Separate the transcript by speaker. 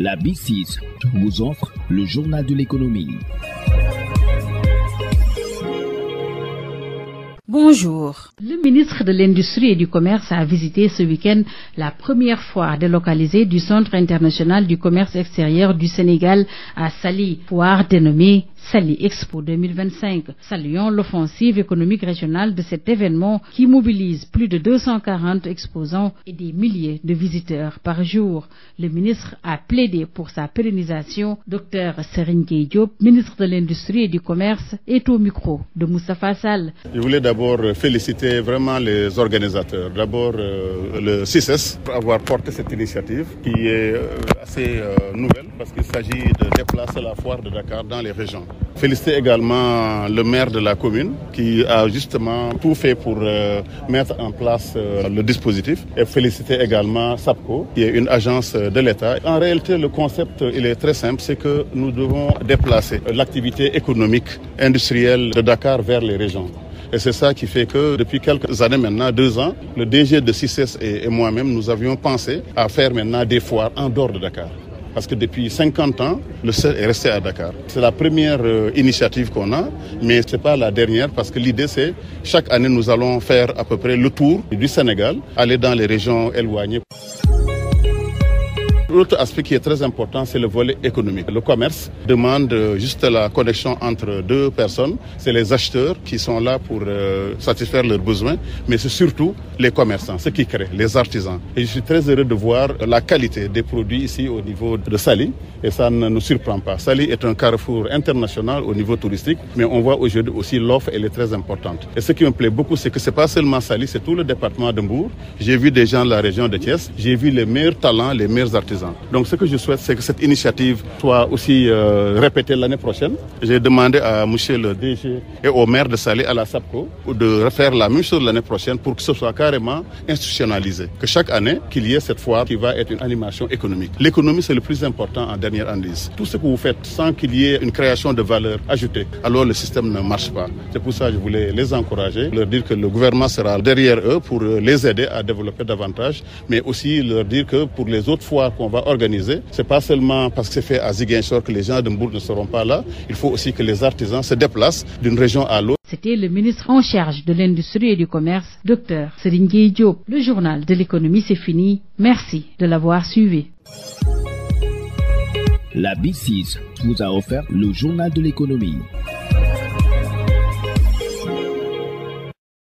Speaker 1: La B6 vous offre le journal de l'économie.
Speaker 2: Bonjour. Le ministre de l'Industrie et du Commerce a visité ce week-end la première foire délocalisée du Centre international du commerce extérieur du Sénégal à Saly, foire dénommée Saly Expo 2025. Saluons l'offensive économique régionale de cet événement qui mobilise plus de 240 exposants et des milliers de visiteurs par jour. Le ministre a plaidé pour sa pérennisation. Dr Serigne Gueye Diop, ministre de l'Industrie et du Commerce, est au micro de Moustapha Sall.
Speaker 3: Je voulais d'abord féliciter vraiment les organisateurs. D'abord le CICES pour avoir porté cette initiative qui est assez nouvelle parce qu'il s'agit de déplacer la foire de Dakar dans les régions. Féliciter également le maire de la commune qui a justement tout fait pour mettre en place le dispositif et féliciter également SAPCO qui est une agence de l'État. En réalité, le concept il est très simple, c'est que nous devons déplacer l'activité économique industrielle de Dakar vers les régions. Et c'est ça qui fait que depuis quelques années maintenant, 2 ans, le DG de CICES et moi-même, nous avions pensé à faire maintenant des foires en dehors de Dakar. Parce que depuis 50 ans, le CEL est resté à Dakar. C'est la première initiative qu'on a, mais ce n'est pas la dernière parce que l'idée c'est chaque année nous allons faire à peu près le tour du Sénégal, aller dans les régions éloignées. L'autre aspect qui est très important, c'est le volet économique. Le commerce demande juste la connexion entre deux personnes. C'est les acheteurs qui sont là pour satisfaire leurs besoins, mais c'est surtout les commerçants, ceux qui créent, les artisans. Et je suis très heureux de voir la qualité des produits ici au niveau de Saly, et ça ne nous surprend pas. Saly est un carrefour international au niveau touristique, mais on voit aujourd'hui aussi l'offre, elle est très importante. Et ce qui me plaît beaucoup, c'est que c'est pas seulement Saly, c'est tout le département de Mbour. J'ai vu des gens de la région de Thiès, j'ai vu les meilleurs talents, les meilleurs artisans. Donc ce que je souhaite, c'est que cette initiative soit aussi répétée l'année prochaine. J'ai demandé à monsieur le DG et au maire de Saly, à la SAPCO, de refaire la même chose l'année prochaine pour que ce soit carrément institutionnalisé. Que chaque année, qu'il y ait cette foire qui va être une animation économique. L'économie, c'est le plus important en dernière analyse. Tout ce que vous faites sans qu'il y ait une création de valeur ajoutée, alors le système ne marche pas. C'est pour ça que je voulais les encourager, leur dire que le gouvernement sera derrière eux pour les aider à développer davantage, mais aussi leur dire que pour les autres foires qu'on va organiser, c'est pas seulement parce que c'est fait à Ziguinchor que les gens de Mbour ne seront pas là. Il faut aussi que les artisans se déplacent d'une région à l'autre.
Speaker 2: C'était le ministre en charge de l'Industrie et du Commerce, Dr Serigne Gueye Diop. Le journal de l'économie, c'est fini. Merci de l'avoir suivi.
Speaker 1: La B6 vous a offert le journal de l'économie.